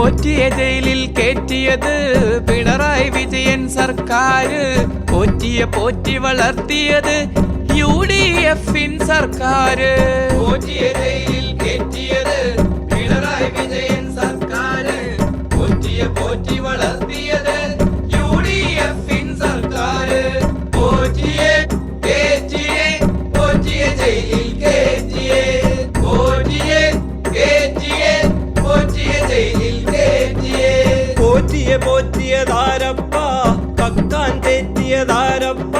പോറ്റിയ ജയിലിൽ കേറ്റിയത് പിണറായി വിജയൻ സർക്കാര്. പോറ്റിയെ പോറ്റി വളർത്തിയത് UDF സർക്കാര്. പോറ്റിയ ജയിലിൽ കേറ്റിയത് പിണറായി വിജയൻ സർക്കാര്. പോറ്റിയെ പോറ്റി വളർത്തിയത് UDF സർക്കാര്. പോറ്റിയെ കേറ്റിയെ പോറ്റിയ ജയിലിൽ കേറ്റിയെ. പോറ്റിയെ കേറ്റിയെ പോറ്റിയ ജയിലിൽ കേറ്റിയെ. പോറ്റിയെ പോറ്റിയതാരപ്പ കക്കാൻ തെറ്റിയതാരപ്പ.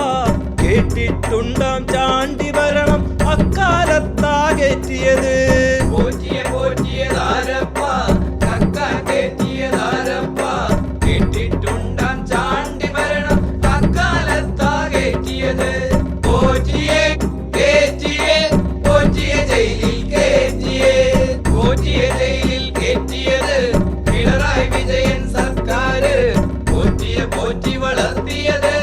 കേട്ടിട്ടുണ്ടാം ചാണ്ടി ഭരണം അക്കാലത്താ കയറ്റിയത്. പോറ്റിയെ പോറ്റിയതാരപ്പ കക്കാൻ തെറ്റിയതാരപ്പ. കേട്ടിട്ടുണ്ടാം ചാണ്ടി ഭരണം അക്കാലത്താ കയറ്റിയത്. പോറ്റിയെ കേറ്റിയെ പോറ്റിയ ജയിലിൽ കേറ്റിയെ. പോറ്റിയ ജയിലിൽ കേറ്റിയത് പിണറായി വിജയൻ സർക്കാര്. പോറ്റിയെ പോറ്റി വളർത്തിയത്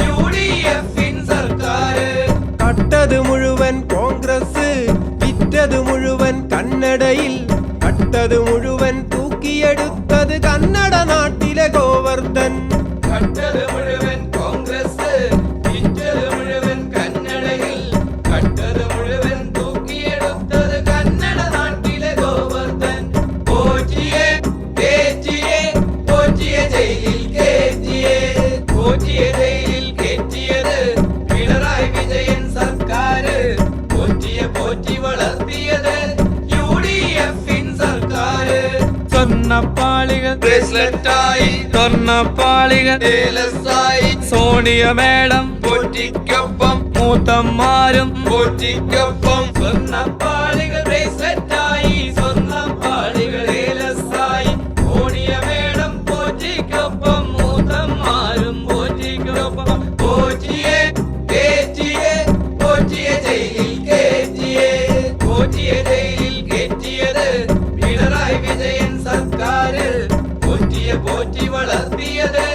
UDF സർക്കാര്. കട്ടത് മുഴുവൻ കോൺഗ്രസ്, വിറ്റത് മുഴുവൻ കന്നഡയിൽ. കട്ടത് മുഴുവൻ തൂക്കിയെടുത്തത് കന്നഡ നാട്ടിലെ ഗോവർദ്ധൻ. കട്ടത് മുഴുവൻ കോൺഗ്രസ്, വിറ്റത് മുഴുവൻ കന്നഡയിൽ. കട്ടത് മുഴുവൻ തൂക്കിയെടുത്തത് കന്നഡ നാട്ടിലെ ഗോവർദ്ധൻ. പോറ്റിയെ കേറ്റിയെ പോറ്റിയ ജയിലിൽ കേറ്റിയെ. പോറ്റിയ ജയിലിൽ കേറ്റിയത് പിണറായി വിജയൻ സർക്കാര്. പോറ്റിയെ പോറ്റി വളർത്തിയത് UDF സർക്കാര്. സ്വർണ്ണപ്പാളികൾ ബ്രേസ്ലെറ്റായി, സ്വർണ്ണപ്പാളികൾ ഏലസായി. സോണിയ മേഡം പോറ്റിക്കൊപ്പം, മൂത്തന്മാരും പോറ്റിക്കൊപ്പം. സ്വർണ്ണപ്പാളികൾ ബ്രേസ്ലെറ്റായി, സ്വർണ്ണപ്പാളികൾ ഏലസായി. സോണിയ മേഡം പോറ്റിക്കൊപ്പം, മൂത്തന്മാരും പോറ്റിക്കൊപ്പം. പോറ്റിയെ കേറ്റിയെ പോറ്റിയ ജയിലിൽ കേറ്റിയെ. പോറ്റിയ ജയിലിൽ കേറ്റിയത് പിണറായി വിജയൻ സർക്കാര്. പോറ്റിയെ പോറ്റി വളർത്തിയത്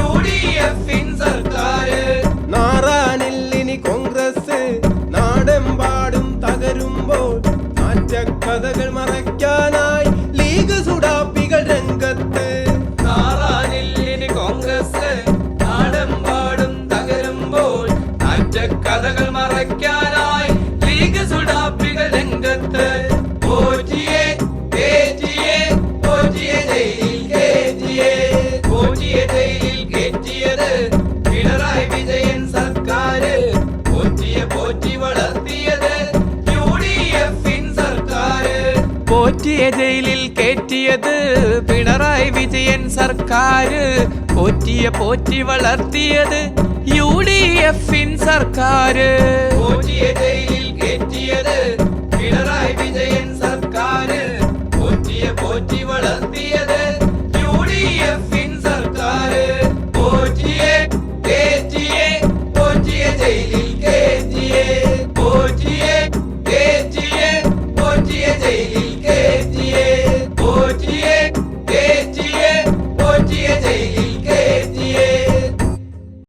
UDF സർക്കാര്. നാറാനില്ലിനി കോൺഗ്രസ് നാടെമ്പാടും തകരുമ്പോൾ മാറ്റക്കഥകൾ മറയ്ക്കാനായി ലീഗ് സുഡാപ്പികൾ രംഗത്ത്. നാറാനില്ലിനി കോൺഗ്രസ് നാടെമ്പാടും തകരുമ്പോൾ നാറ്റക്കഥകൾ മറയ്ക്കാനായി ലീഗ് സുഡാപ്പികൾ രംഗത്ത്. പോറ്റിയെ കേറ്റിയെ പോറ്റിയ ജയിലിൽ കേറ്റിയെ. പോറ്റിയ ജയിലിൽ കേറ്റിയത് പിണറായി വിജയൻ സർക്കാര്. പോറ്റിയെ പോറ്റി വളർത്തിയത് UDF സർക്കാര്. പോറ്റിയ ജയിലിൽ കേറ്റിയത് പിണറായി വിജയൻ സർക്കാര്. പോറ്റിയെ പോറ്റി വളർത്തിയത് UDF സർക്കാര്.